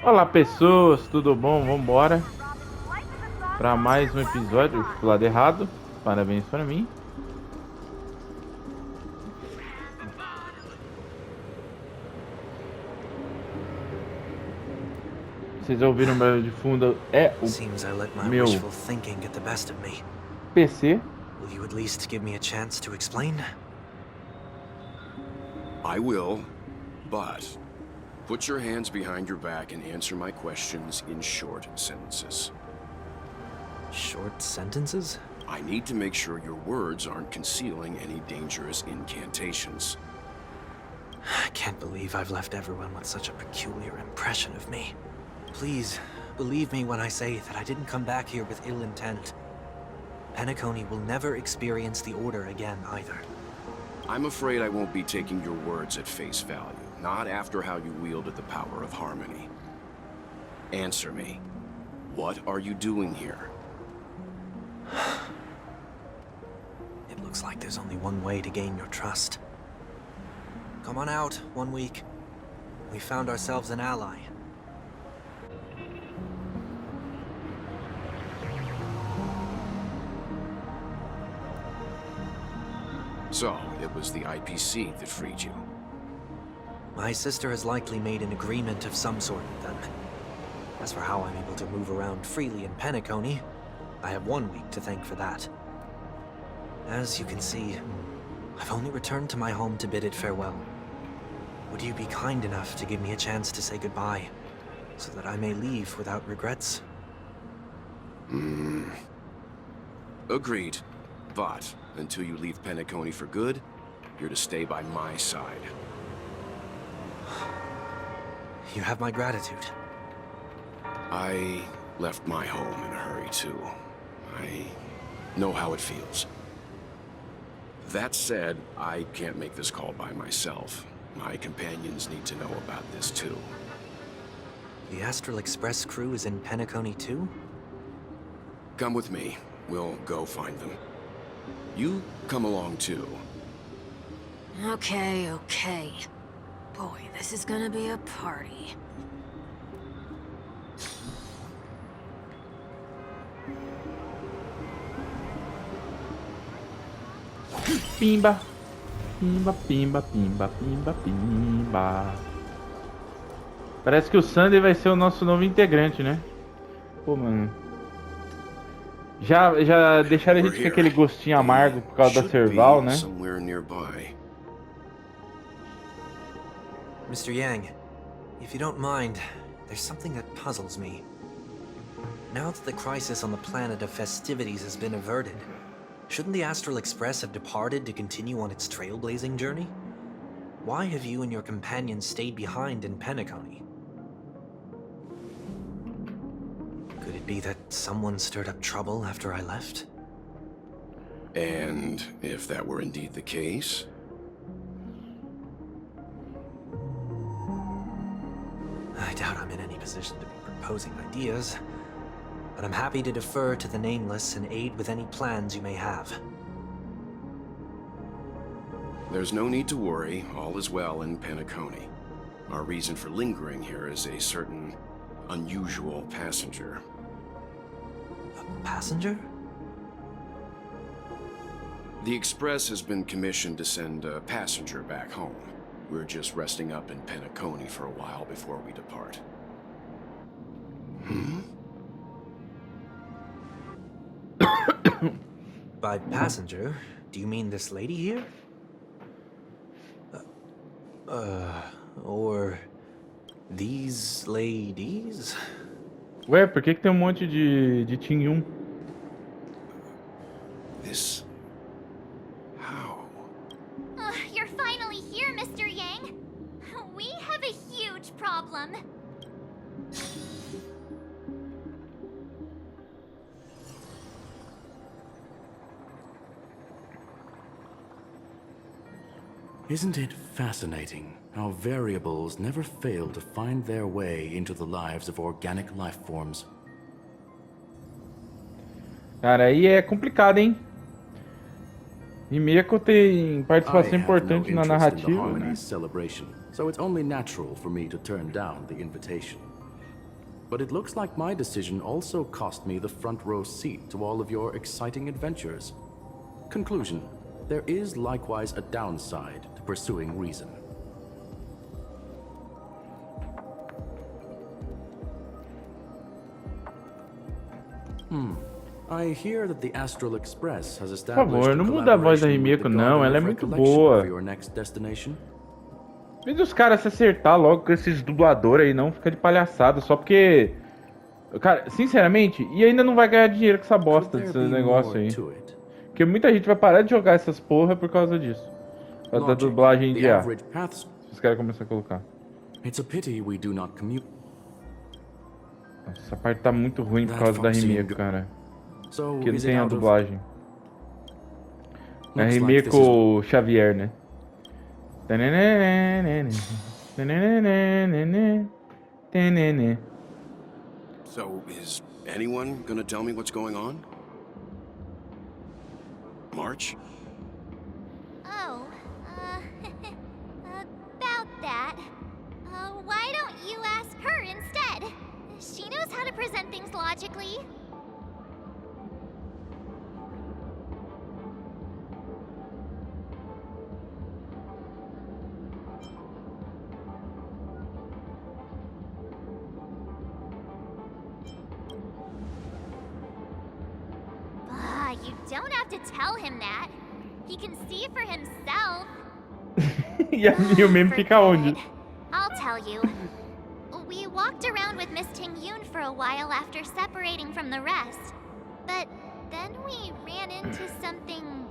Olá pessoas, tudo bom? Vamos embora para mais um episódio do lado errado. Parabéns para mim. Vocês ouviram o barulho de fundo? É o meu PC. Will you at least give me a chance to explain? I will, but put your hands behind your back and answer my questions in short sentences. Short sentences? I need to make sure your words aren't concealing any dangerous incantations. I can't believe I've left everyone with such a peculiar impression of me. Please, believe me when I say that I didn't come back here with ill intent. Penacony will never experience the Order again, either. I'm afraid I won't be taking your words at face value, not after how you wielded the power of harmony. Answer me. What are you doing here? It looks like there's only one way to gain your trust. Come on out, 1 week. We found ourselves an ally. So, it was the IPC that freed you. My sister has likely made an agreement of some sort with them. As for how I'm able to move around freely in Penacony, I have 1 week to thank for that. As you can see, I've only returned to my home to bid it farewell. Would you be kind enough to give me a chance to say goodbye, so that I may leave without regrets? Agreed. But, until you leave Penacony for good, you're to stay by my side. You have my gratitude. I left my home in a hurry, too. I know how it feels. That said, I can't make this call by myself. My companions need to know about this, too. The Astral Express crew is in Penacony, too? Come with me. We'll go find them. You come along, too. Okay. Boy, this is gonna be a party. Pimba. Pimba, pimba, pimba, pimba, pimba. Parece que o Sandy vai ser o nosso novo integrante, né? Pô, mano. Já deixaram a gente com aquele gostinho amargo por causa da Serval, né? Mr. Yang, if you don't mind, there's something that puzzles me. Now that the crisis on the planet of festivities has been averted, shouldn't the Astral Express have departed to continue on its trailblazing journey? Why have you and your companions stayed behind in Penacony? Could it be that someone stirred up trouble after I left? And if that were indeed the case? I doubt I'm in any position to be proposing ideas, but I'm happy to defer to the Nameless and aid with any plans you may have. There's no need to worry. All is well in Penacony. Our reason for lingering here is a certain unusual passenger. A passenger? The Express has been commissioned to send a passenger back home. We're just resting up in Penacony for a while before we depart. By passenger, do you mean this lady here? Or these ladies? Ué, por que tem monte de Tingyun? This... How? You're finally here, Mr. Yang. We have a huge problem. Isn't it fascinating how variables never fail to find their way into the lives of organic life forms? Cara, aí é complicado, hein? E Miko tem participação importante na narrativa, né? Celebration, so it's only natural for me to turn down the invitation. but it looks like my decision also cost me the front row seat to all of your exciting adventures. Conclusion: there is likewise a downside to pursuing reason. I hear that the Astral Express has established favor, não muda a voz da Rimeko, não. Ela é muito boa. for your next destination. Em vez dos caras se acertar logo com esses dubladores aí, não fica de palhaçada, só porque... Cara, sinceramente, e ainda não vai ganhar dinheiro com essa bosta desse negócio aí. Porque muita gente vai parar de jogar essas porra por causa disso. Por causa da dublagem de A. Os caras começam a colocar. It's a pity we do not commute. Nossa, essa parte tá muito ruim por causa da Rimeko, cara. Porque não tem a dublagem. É a Rimeko Xavier, né? So, is anyone gonna tell me what's going on? March? Oh, about that. Why don't you ask her instead? She knows how to present things logically. You don't have to tell him that. He can see for himself. E o meme fica onde? I'll tell you. We walked around with Miss Tingyun for a while after separating from the rest. But then we ran into something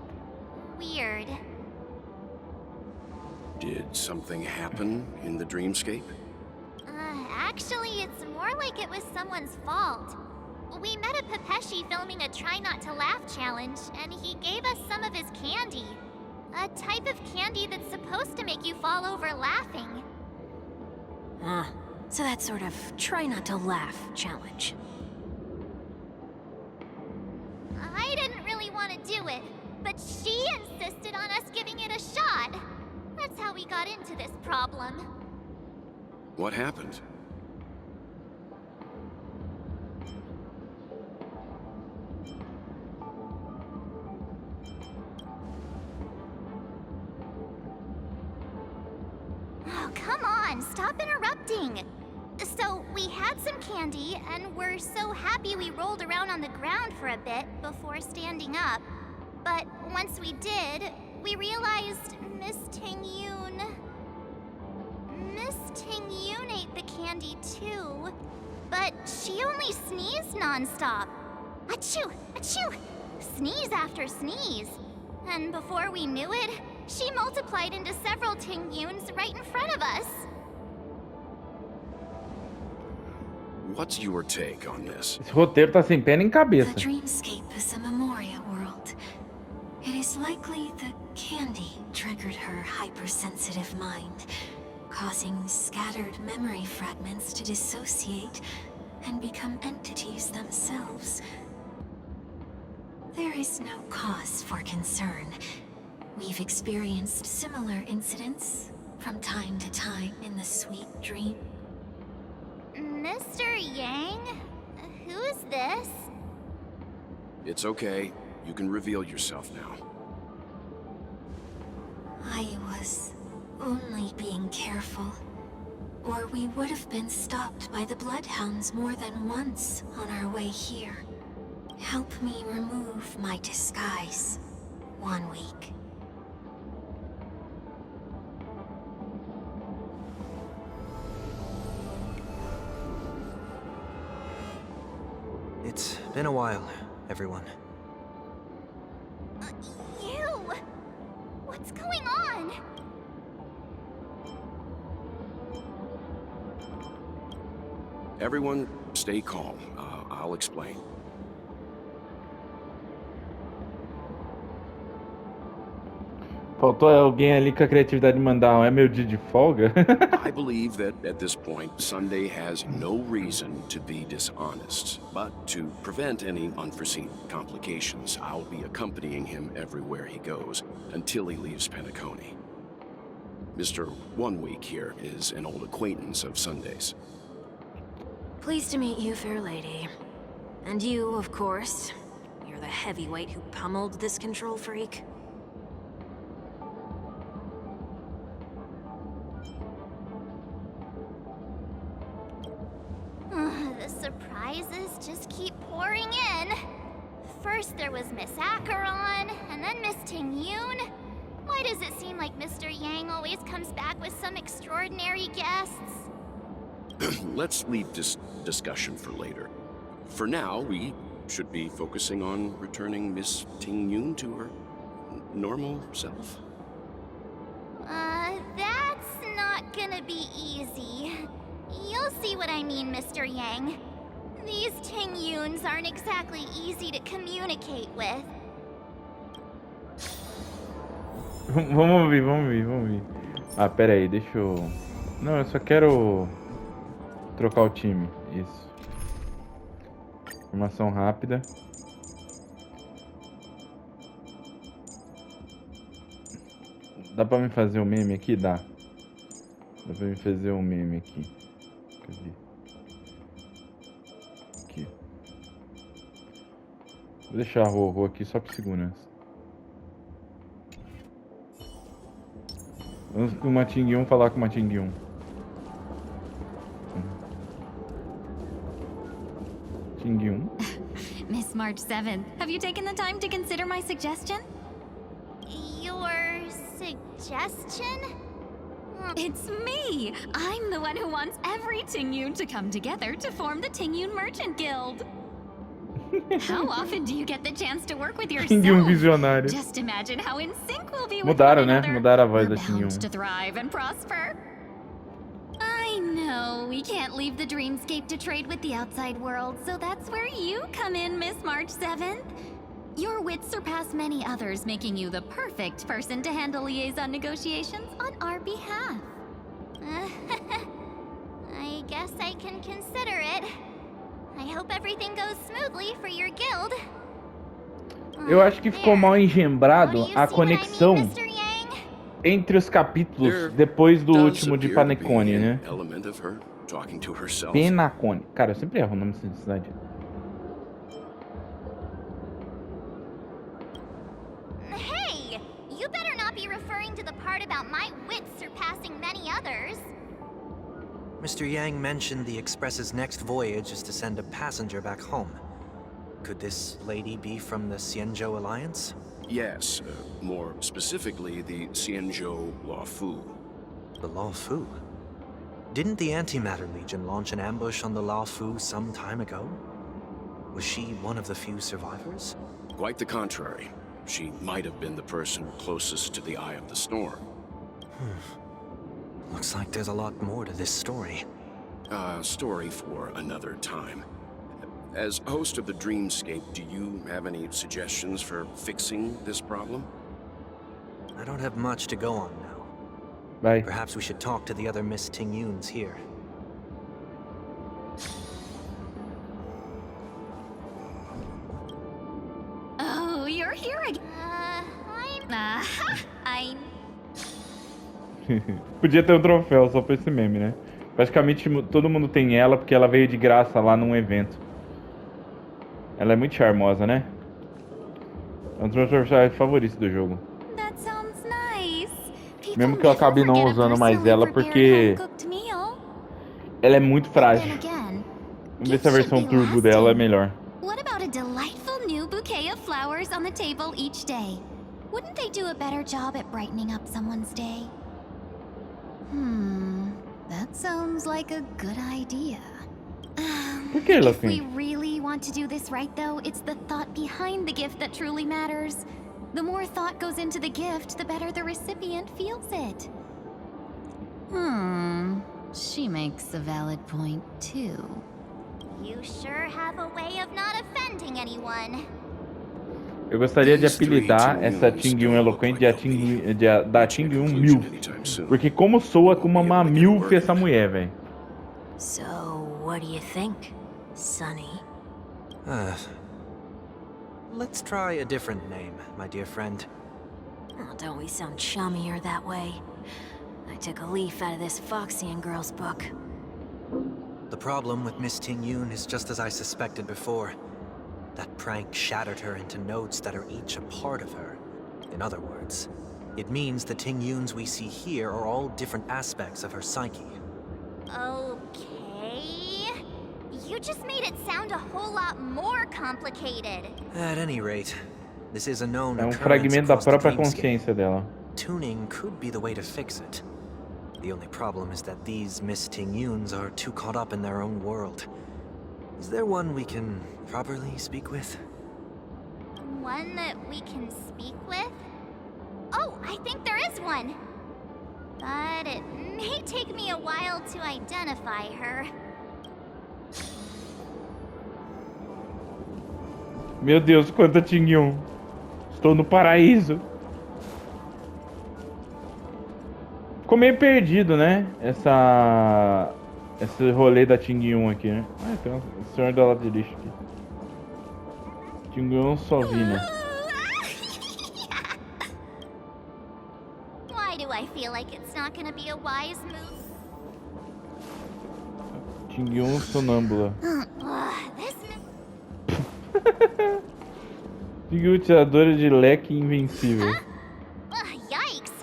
weird. Did something happen in the dreamscape? Actually, it's more like it was someone's fault. We met a Pepeshi filming a Try Not to Laugh challenge, and he gave us some of his candy. A type of candy that's supposed to make you fall over laughing. So that sort of try not to laugh challenge. I didn't really want to do it, but she insisted on us giving it a shot. That's how we got into this problem. What happened? Oh, come on, stop interrupting. So, we had some candy, and we're so happy we rolled around on the ground for a bit before standing up. But once we did, we realized Miss Tingyun ate the candy too. But she only sneezed nonstop. Achoo! Achoo! Sneeze after sneeze. And before we knew it, she multiplied into several Tingyuns right in front of us. What's your take on this? Esse roteiro tá sem pé nem The cabeça. dreamscape is a Memoria world. It is likely the candy triggered her hypersensitive mind, causing scattered memory fragments to dissociate and become entities themselves. There is no cause for concern. We've experienced similar incidents from time to time in the sweet dream. Mr. Yang? Who's this? It's okay. You can reveal yourself now. I was only being careful, or we would have been stopped by the Bloodhounds more than once on our way here. Help me remove my disguise. 1 week. It's been a while, everyone. You! What's going on? Everyone, stay calm. I'll explain. Faltou alguém ali com a criatividade de mandar é meu dia de folga? I believe that at this point, Sunday has no reason to be dishonest. But to prevent any unforeseen complications, I'll be accompanying him everywhere he goes until he leaves Penacony. Mr. 1 Week here is an old acquaintance of Sunday's. Pleased to meet you, fair lady. And you, of course. You're the heavyweight who pummeled this control freak. The surprises just keep pouring in. First there was Miss Acheron, and then Miss Tingyun. Why does it seem like Mr. Yang always comes back with some extraordinary guests? Let's leave this discussion for later. For now, we should be focusing on returning Miss Tingyun to her normal self. That's not gonna be easy. You'll see what I mean, Mr. Yang. These Tingyuns aren't exactly easy to communicate with. Vamos ouvir. Ah, pera aí, deixa eu... Não, eu só quero trocar o time. Isso. Informação rápida. Dá pra me fazer um meme aqui? Dá. Dá pra me fazer um meme aqui. Cadê? Aqui. Vou deixar a Rorô aqui só por segurança. Vamos com uma Tingyun falar com uma Tingyun. Tingyun. Miss March 7th, have you taken the time to consider my suggestion? Your suggestion? It's me! I'm the one who wants every Tingyun to come together to form the Tingyun Merchant Guild. How often do you get the chance to work with Tingyun yourself? visionário. Just imagine how in sync we'll be with Mudaram, one né? another. Mudaram a voz We're da Tingyun. bound to thrive and prosper. I know we can't leave the dreamscape to trade with the outside world, so that's where you come in, Miss March 7th. Your wits surpass many others, making you the perfect person to handle liaison negotiations on our behalf. I guess I can consider it. I hope everything goes smoothly for your guild. Eu acho que ficou mal engembrado a conexão Mr. Yang? entre os capítulos There depois do does último de appear to be Panecone, an né? element of her talking to herself. Penacone. Cara, eu sempre erro o nome dessa cidade. Hey! You better not be referring to the part about my wits surpassing many others. Mr. Yang mentioned the Express's next voyage is to send a passenger back home. Could this lady be from the Xianzhou Alliance? Yes, more specifically, the Xianzhou Luofu. The Luofu? Didn't the Antimatter Legion launch an ambush on the Luofu some time ago? Was she one of the few survivors? Quite the contrary. She might have been the person closest to the eye of the storm. Looks like there's a lot more to this story. Story for another time. As host of the Dreamscape, do you have any suggestions for fixing this problem? I don't have much to go on now. Vai. Perhaps we should talk to the other Miss Tingyuns here. Oh, you're here again. I Podia ter um troféu só pra esse meme, né? Praticamente todo mundo tem ela porque ela veio de graça lá num evento. Ela é muito charmosa, né? É um dos meus personagens favoritos do jogo. That sounds nice. People Mesmo que eu acabe never não forget a usando mais personally ela prepared porque home-cooked meal. ela é muito frágil. Then again, Vamos ver se a versão turbo dela é melhor. what about a delightful new bouquet of flowers on the table each day? Wouldn't they do a better job at brightening up someone's day? That sounds like a good idea. Por que, If we Luffy? really want to do this right, though, it's the thought behind the gift that truly matters. The more thought goes into the gift, the better the recipient feels it. She makes a valid point, too. You sure have a way of not offending anyone. Eu gostaria de apelidar essa Tingyun eloquente da Tingyun Milf. Porque como soa como uma Milf essa mulher, velho. So, what do you think, Sonny? Let's try a different name, my dear friend. Oh, don't we sound chummier that way? I took a leaf out of this Foxian girl's book. The problem with Miss Tingyun is just as I suspected before. That prank shattered her into notes that are each a part of her. In other words, it means the Tingyuns we see here are all different aspects of her psyche. Okay. You just made it sound a whole lot more complicated. At any rate, this is a known É occurrence fragmento da across the própria dreamscape. consciência dela. Tuning could be the way to fix it. The only problem is that these Miss Tingyuns are too caught up in their own world. Is there one we can properly speak with? One that we can speak with? Oh, I think there is one. But it may take me a while to identify her. Meu Deus, quanta Tingyun. Estou no paraíso. Ficou meio perdido, né? Esse rolê da Tingyun aqui, né? Ah, tem um senhor da lata de lixo aqui. Tingyun Sovina. Why do I feel like it's not gonna be a wise move? Tingyun Sonâmbula. This Tingyun Tiradora de leque invencível. Yikes!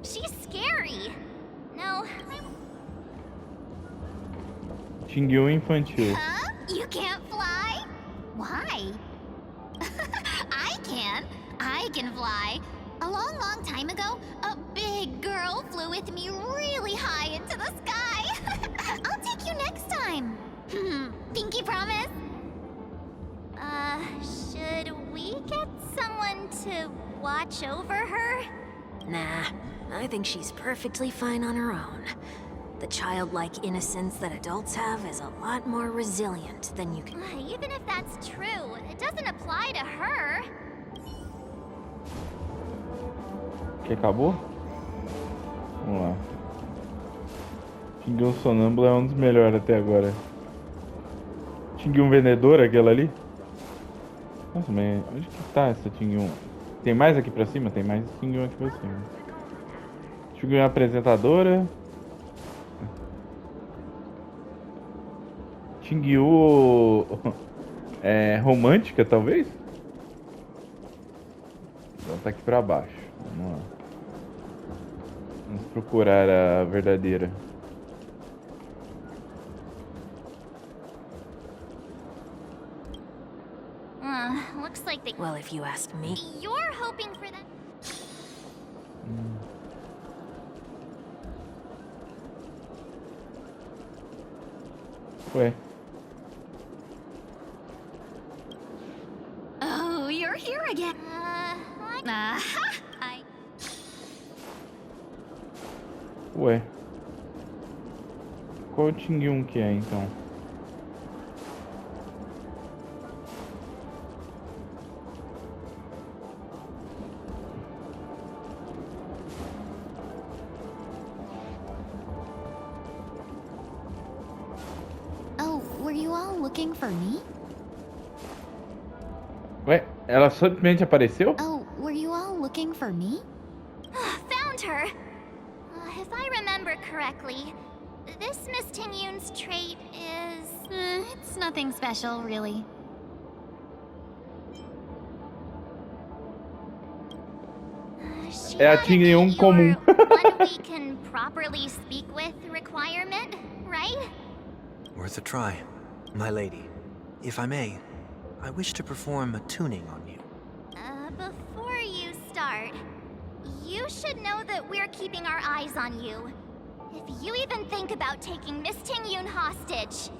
She's scary. No. Tingyun infantil. Huh? You can't fly? Why? I can fly. A long, long time ago, a big girl flew with me really high into the sky. I'll take you next time. Pinky promise? Should we get someone to watch over her? Nah, I think she's perfectly fine on her own. The childlike innocence that adults have is a lot more resilient than you can... Even if that's true, it doesn't apply to her. Que acabou? Vamos lá. Tingyun Sonâmbula é um dos melhores até agora. Tingyun Vendedor, aquela ali? Nossa, mas onde que tá essa Tingyun? Tem mais aqui pra cima? Tem mais Tingyun aqui pra cima. Tingyun Apresentadora. Tingyun... romântica, talvez? Ela tá aqui pra baixo. Vamos lá. Vamos procurar a verdadeira. Looks like they... Well, if you ask me... You're hoping for that... Ué. Oh, you're here again. Ué. Qual o Tingyun que é, então? Oh, were you all looking for me? Ué, ela simplesmente apareceu? Oh, were you all looking for me? Found her! If I remember correctly, this Miss Tingyun's trait is... It's nothing special, really. She É a had Tingyun your comum. one we can properly speak with requirement, right? Worth a try. My lady, if I may, I wish to perform a tuning on you. Before you start, you should know that we're keeping our eyes on you. If you even think about taking Miss Tingyun hostage...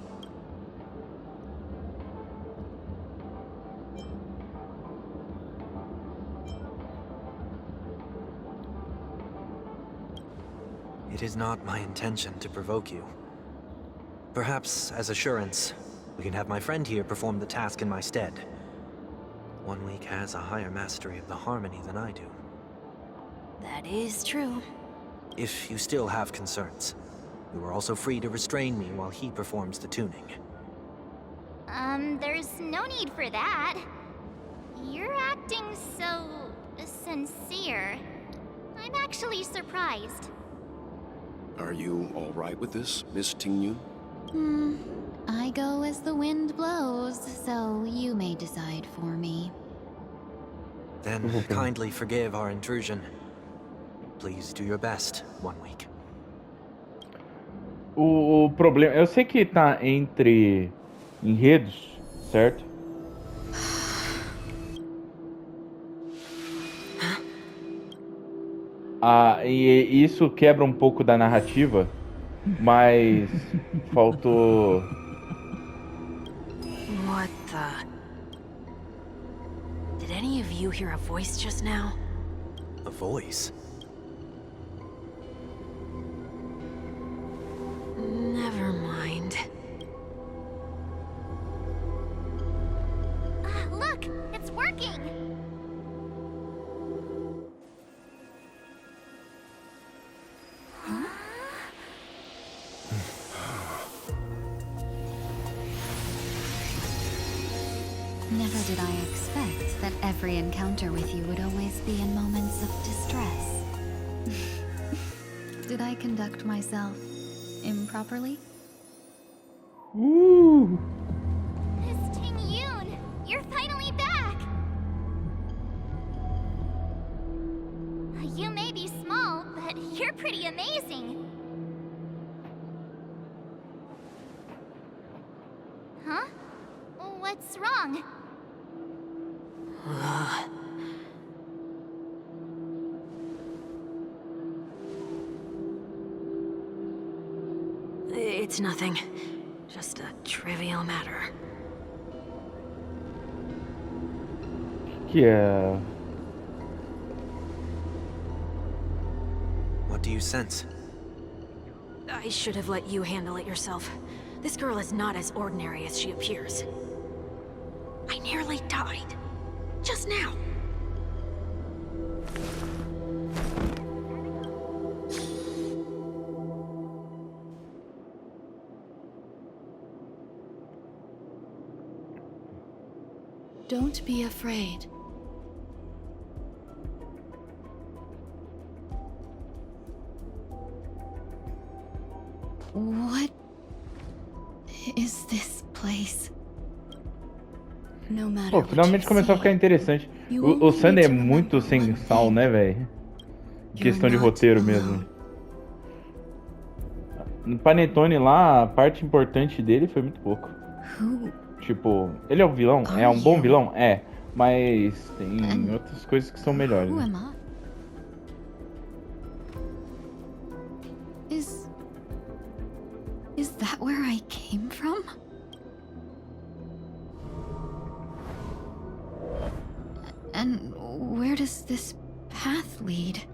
It is not my intention to provoke you. Perhaps, as assurance, we can have my friend here perform the task in my stead. 1 week has a higher mastery of the harmony than I do. That is true. If you still have concerns, you are also free to restrain me while he performs the tuning. There's no need for that. You're acting so... sincere. I'm actually surprised. Are you all right with this, Miss Tingyun? I go as the wind blows, so you may decide for me. Then kindly forgive our intrusion. Please do your best 1 week. O problema... Eu sei que tá entre enredos, certo? E isso quebra um pouco da narrativa, mas faltou... What the... Did any of you hear a voice just now? A voice? Never mind. Look, it's working! Never did I expect that every encounter with you would always be in moments of distress. Did I conduct myself improperly? Ooh. Miss Tingyun, you're finally back! You may be small, but you're pretty amazing. Huh? What's wrong? It's nothing. Just a trivial matter. Yeah. What do you sense? I should have let you handle it yourself. This girl is not as ordinary as she appears. I nearly died. Just now. Don't be afraid. What is this place? No matter Pô, what finalmente you começou a see, ficar interessante. you O only Sunday é need to muito remember sem one sal, thing. né, velho? Questão de You're roteiro not mesmo. alone. No Panetone lá, a parte importante dele foi muito pouco. Who? Tipo, ele é um vilão? É um bom vilão? É. Mas tem outras coisas que são melhores. Who Né? am I? Is that where I came from? And where does this path lead?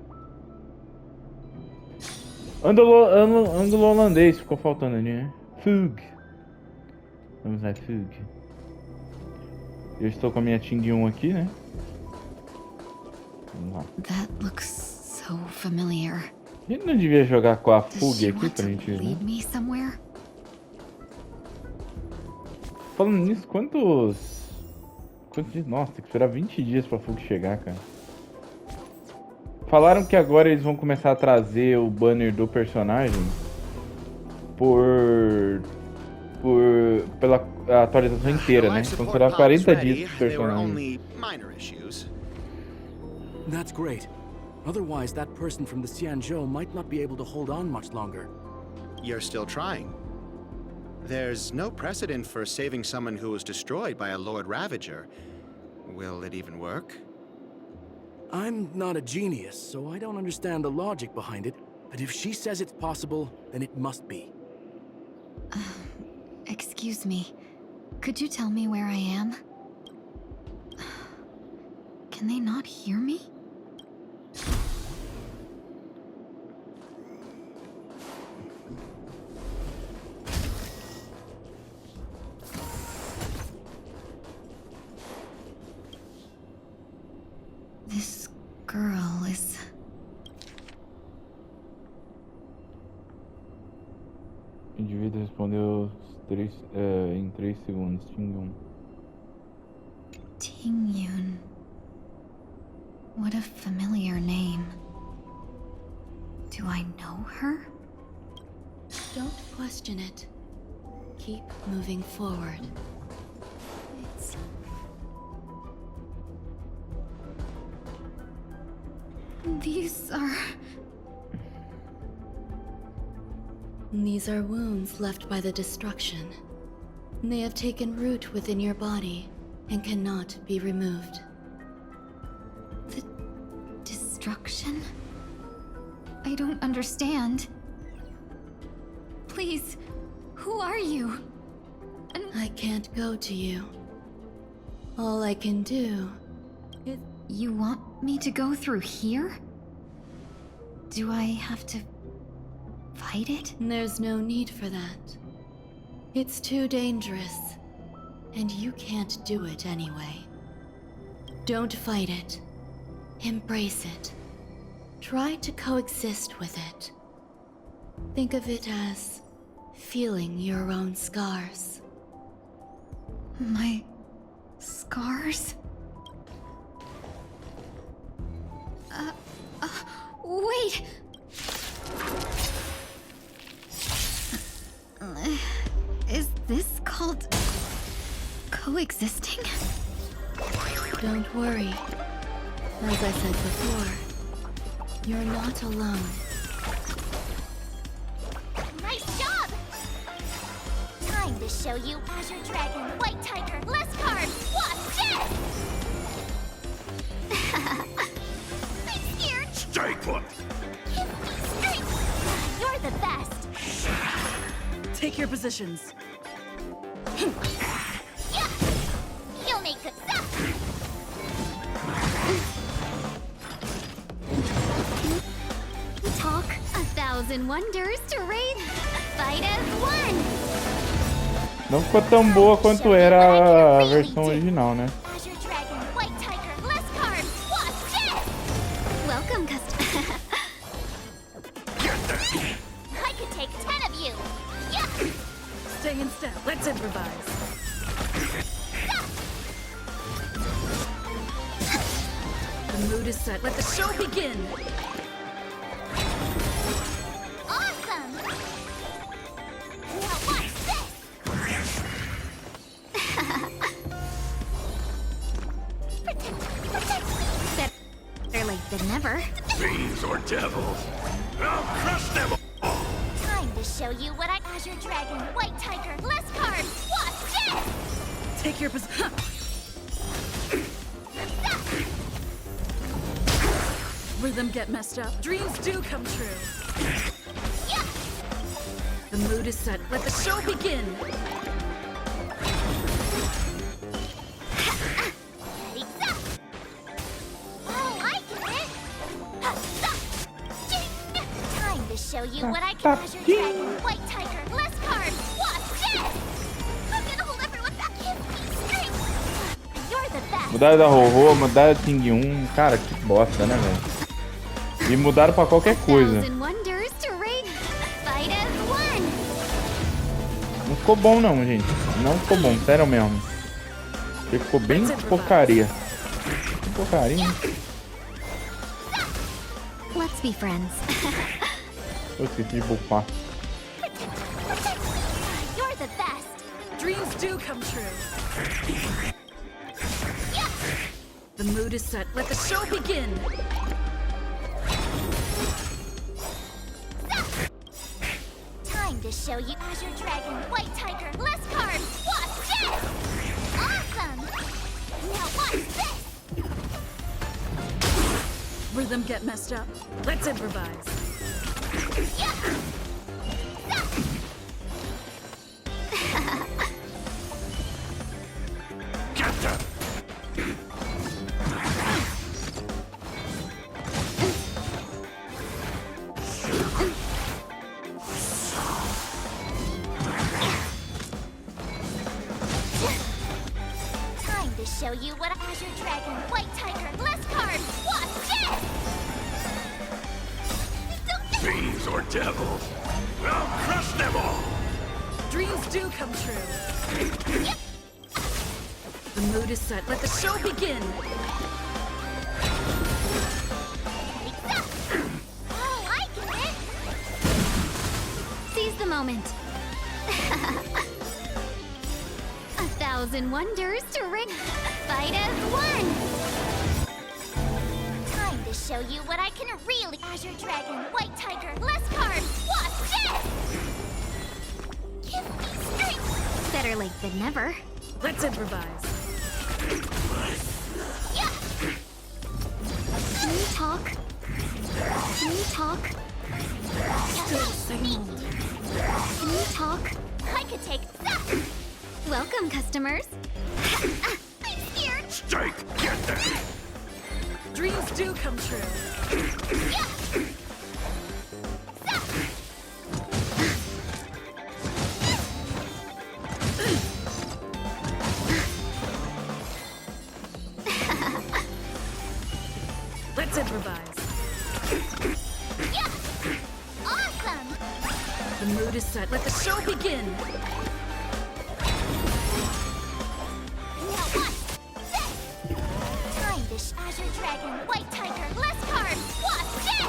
Ângulo holandês ficou faltando ali, né? Fug. Vamos lá, Fug. Eu estou com a minha Tingyun aqui, né? Vamos lá. That looks so familiar. A gente não devia jogar com a Does Fug she aqui want pra to gente ver, né? lead me somewhere? Falando nisso, quantos dias? Nossa, tem que esperar 20 dias pra Fug chegar, cara. Falaram que agora eles vão começar a trazer o banner do personagem pela atualização inteira, né? Então será 40 dias pro personagem. That's great. Otherwise, that person from the Xianzhou might not be able to hold on much longer. You're still trying. There's no precedent for saving someone who was destroyed by a Lord Ravager. Will it even work? I'm not a genius, so I don't understand the logic behind it. But if she says it's possible, then it must be. Excuse me. Could you tell me where I am? Can they not hear me? This girl is... O indivíduo respondeu em 3 segundos. Tingyun. Tingyun. What a familiar name. Do I know her? Don't question it. keep moving forward. These are... These are wounds left by the destruction. They have taken root within your body and cannot be removed. The destruction? I don't understand. Please, who are you? I can't go to you. All I can do is... You want me to go through here? Do I have to fight it? There's no need for that. It's too dangerous, and you can't do it anyway. Don't fight it. Embrace it. Try to coexist with it. Think of it as feeling your own scars. My scars? Wait! Is this called coexisting? Don't worry. As I said before, you're not alone. Nice job! Time to show you Azure Dragon, White Tiger, less carbs, watch this! I'm scared! Stay put! Give me strength! You're the best! Take your positions. Yeah! You'll make good stuff! Talk 1,000 wonders to raise fight as one! Não ficou tão boa quanto era a versão original, né? Azure Dragon, White Tiger, less carbs, watch this! Welcome, customer. I could take 10 of you! Yeah! Stay in step. Let's improvise. The mood is set. Let the show begin. Awesome! Now watch this! Protect me! Better late than never. Fiends or devils, I'll crush them all! Time to show you what I... Azure Dragon, White Tiger, less carbs, watch this! Take your position. Rhythm get messed up. Dreams do come true. Yeah! The mood is set. Let the show begin. Ready, set! Oh, I get it! Time to show you what I can. Azure Dragon, White Tiger, less carbs, watch this! I'm gonna hold everyone back. Give me strength! You're the best! Mudaram da Ho-Ho, mudaram da Tingyun. Cara, que bosta, né, velho? E mudaram pra qualquer coisa. 1,000 wonders to raise fight as one! Não ficou bom não, gente. Não ficou bom, sério mesmo. Porque ficou bem porcaria. Que porcaria, hein? Let's be friends. Eu esqueci de bufar. You're the best! Dreams do come true. The mood is set. Let the show begin. Time to show you Azure Dragon, White Tiger, less carbs, watch this! Awesome! Now watch this! Rhythm get messed up. Let's improvise. Yeah! Get them! Time to show you what Azure Dragon, White Tiger, less carbs, watch this! Fiends or devils, I'll crush them all! Dreams do come true. The mood is set. Let the show begin. Oh, I get it! Seize the moment. 1,000 wonders to ring. Fight as one. Time to show you what I can really. Azure Dragon, White Tiger, less cards. Watch this! Give me strength. Better late than never. Let's improvise. Yeah. Can you talk? Can you talk? Same old. Can you talk? I could take that. Welcome, customers. I'm scared. Strike! Get them! Dreams do come true. Let's improvise. Yeah. Awesome. The mood is set. Let the show begin. Now watch this. Time to Azure Dragon, White Tiger, less cards. Watch this.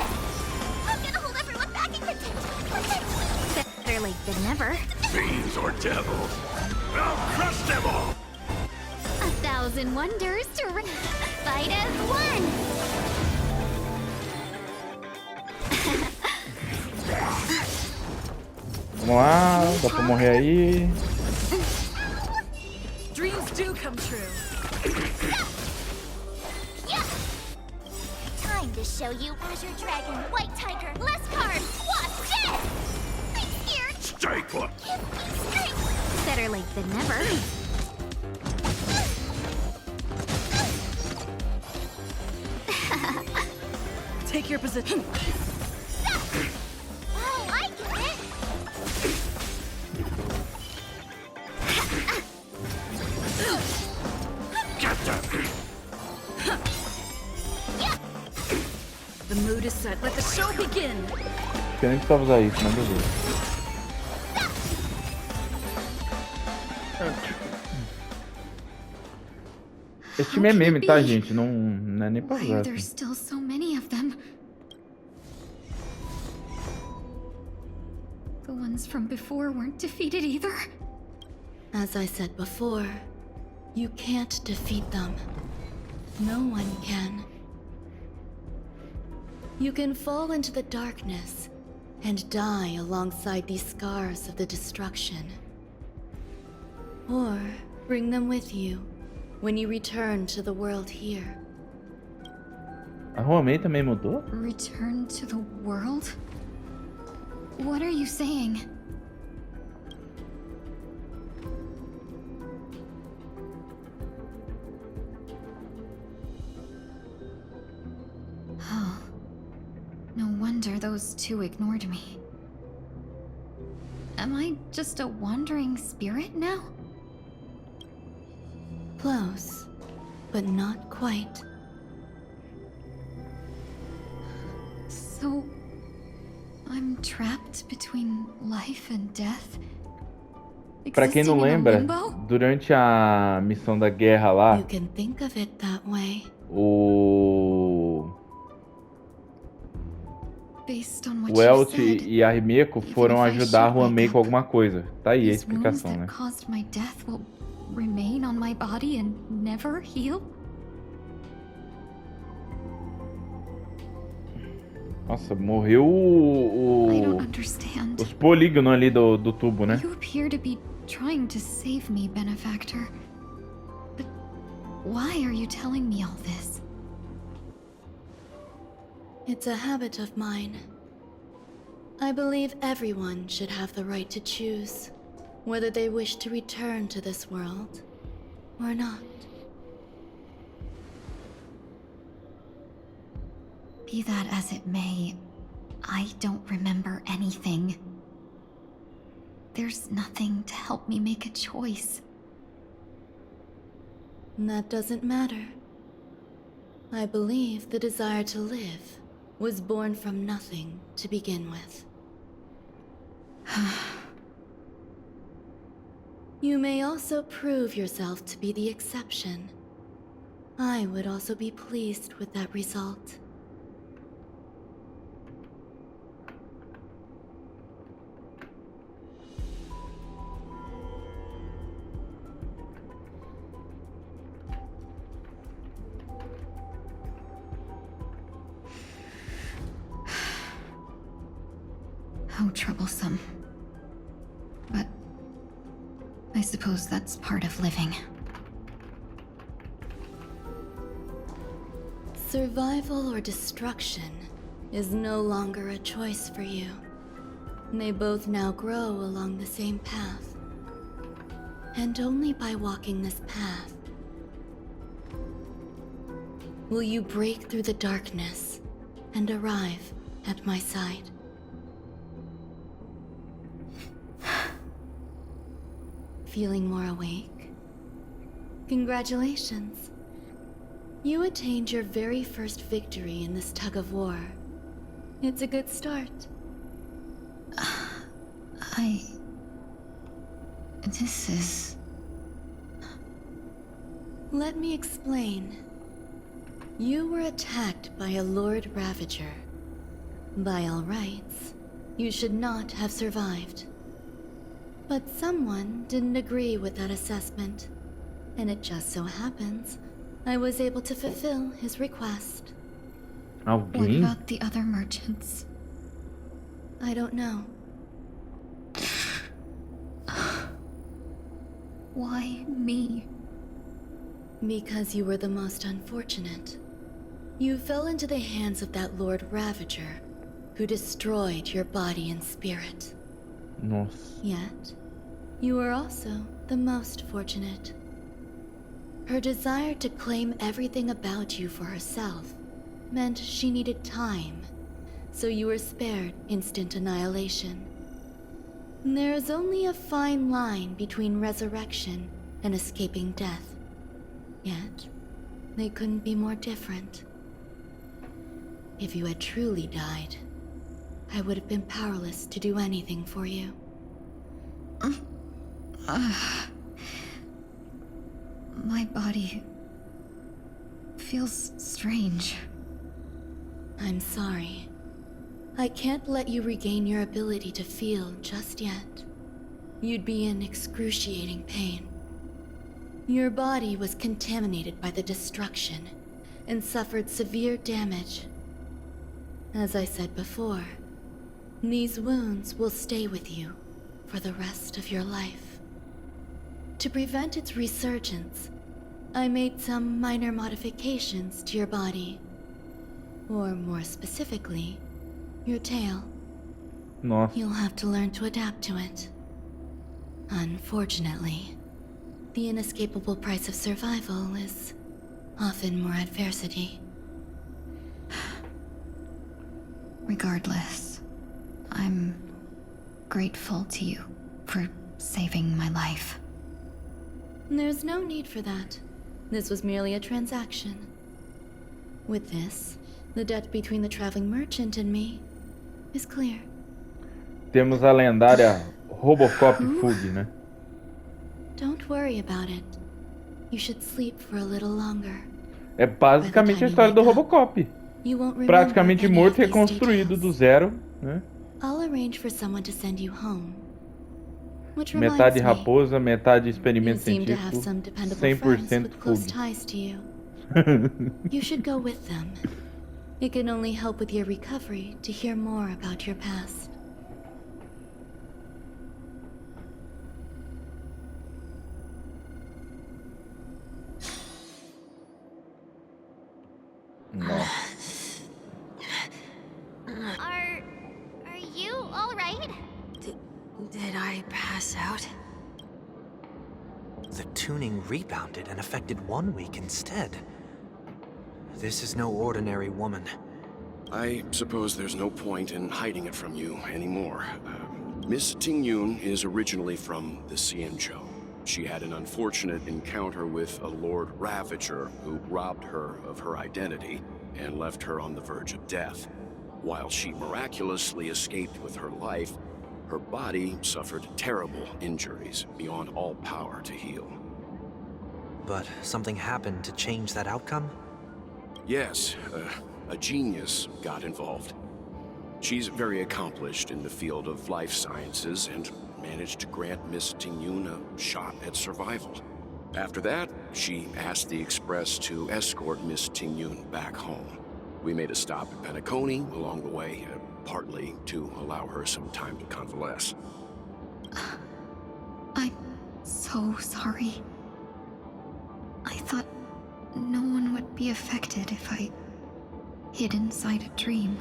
I'm gonna hold everyone back and protect. Better late than never. Fiends or devils? I'll crush them all! 1,000 wonders to ring. Fight as one. Vamos lá, dá pra morrer aí. Dreams do come true. Yeah. Time to show you Azure Dragon, White Tiger, less cards. Watch this. I'm scared. Strike one! Give me strength. Better late than never. Take your position. Oh, I get it. Get them! The mood is set. Let the show begin. Eu nem precisava usar isso, mas beleza. Esse time é meme, tá, gente? Não é nem pra Why usar. are there still so many of them? The ones from before weren't defeated either. As I said before, you can't defeat them. No one can. You can fall into the darkness and die alongside these scars of the destruction. Or bring them with you when you return to the world here. A Romei também mudou? Return to the world? What are you saying? Oh. No wonder those two ignored me. Am I just a wandering spirit now? Close, but not quite. So, I'm trapped between life and death? Pra quem não Existing in a lembra, limbo? durante a missão da guerra lá, You can think of it that way. Based on what o you Elt said, e a Rimeko foram ajudar a Romei com alguma coisa. Tá aí a these wounds explicação, né? that caused my death will remain on my body and never heal? Nossa, morreu I don't understand. os polígonos ali do tubo, né? You appear to be trying to save me, benefactor. But why are you telling me all this? It's a habit of mine. I believe everyone should have the right to choose whether they wish to return to this world or not. Be that as it may, I don't remember anything. There's nothing to help me make a choice. That doesn't matter. I believe the desire to live was born from nothing to begin with. You may also prove yourself to be the exception. I would also be pleased with that result. How troublesome. But I suppose that's part of living. Survival or destruction is no longer a choice for you. They both now grow along the same path. And only by walking this path will you break through the darkness and arrive at my side. Feeling more awake? Congratulations. You attained your very first victory in this tug of war. It's a good start. This is... Let me explain. You were attacked by a Lord Ravager. By all rights, you should not have survived. But someone didn't agree with that assessment, and it just so happens I was able to fulfill his request. What about the other merchants? I don't know. Why me? Because you were the most unfortunate. You fell into the hands of that Lord Ravager, who destroyed your body and spirit. Nossa. Yet, you were also the most fortunate. Her desire to claim everything about you for herself meant she needed time, so you were spared instant annihilation. There is only a fine line between resurrection and escaping death. Yet, they couldn't be more different. If you had truly died, I would have been powerless to do anything for you. My body feels strange. I'm sorry. I can't let you regain your ability to feel just yet. You'd be in excruciating pain. Your body was contaminated by the destruction and suffered severe damage. As I said before, these wounds will stay with you for the rest of your life. To prevent its resurgence, I made some minor modifications to your body. Or more specifically, your tail. Nossa. You'll have to learn to adapt to it. Unfortunately, the inescapable price of survival is often more adversity. Regardless, I'm grateful to you for saving my life. There's no need for that. This was merely a transaction. With this, the debt between the traveling merchant and me is clear. Temos a lendária Robocop Fug, né? Don't worry about it. You should sleep for a little longer. É basicamente a história do Robocop. You won't remember Praticamente any morto of e these reconstruído details. do zero, né? I'll arrange for someone to send you home. Which reminds Metade me, raposa, metade you experimento seem to have científico, some dependable friends 100% with close Fug. ties to you. You should go with them. It can only help with your recovery to hear more about your past. Are you all right? Did I pass out? The tuning rebounded and affected 1 week instead. This is no ordinary woman. I suppose there's no point in hiding it from you anymore. Miss Tingyun is originally from the Xianzhou. She had an unfortunate encounter with a Lord Ravager who robbed her of her identity and left her on the verge of death. While she miraculously escaped with her life, her body suffered terrible injuries beyond all power to heal. But something happened to change that outcome? Yes, a genius got involved. She's very accomplished in the field of life sciences and managed to grant Miss Tingyun a shot at survival. After that, she asked the Express to escort Miss Tingyun back home. We made a stop at Penacony along the way, partly to allow her some time to convalesce. I'm so sorry. I thought no one would be affected if I hid inside a dream.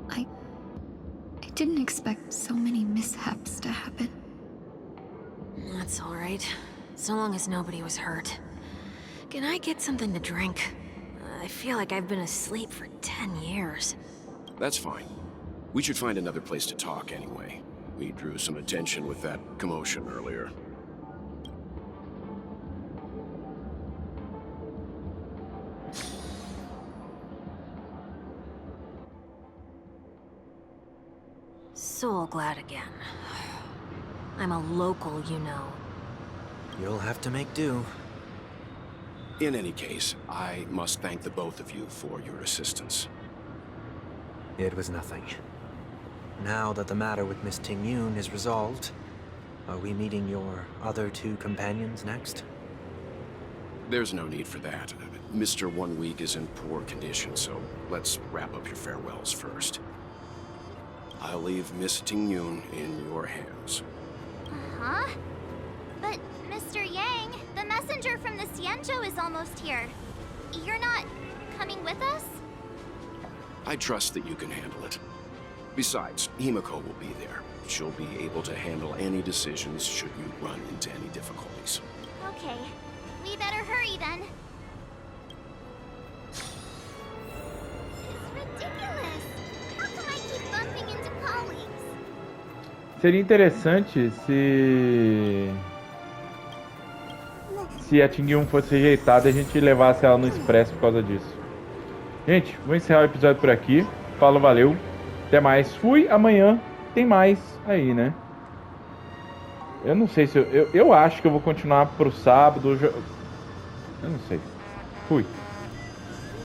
I didn't expect so many mishaps to happen. That's all right. So long as nobody was hurt. Can I get something to drink? I feel like I've been asleep for 10 years. That's fine. We should find another place to talk anyway. We drew some attention with that commotion earlier. So glad again. I'm a local, you know. You'll have to make do. In any case, I must thank the both of you for your assistance. It was nothing. Now that the matter with Miss Tingyun is resolved, are we meeting your other two companions next? There's no need for that. Mr. 1 Week is in poor condition, so let's wrap up your farewells first. I'll leave Miss Tingyun in your hands. Huh? But, Mr. Yang, the messenger from the Xianzhou is almost here. You're not coming with us? I trust that you can handle it. Besides, Himiko will be there. She'll be able to handle any decisions should you run into any difficulties. Okay. We better hurry then. It's ridiculous. How come I keep bumping into colleagues? Seria interessante se a Tingyun fosse rejeitada e a gente levasse ela no expresso por causa disso. Gente, vou encerrar o episódio por aqui. Falou, valeu. Até mais. Fui. Amanhã tem mais aí, né? Eu não sei se eu acho que eu vou continuar pro sábado. Eu não sei. Fui.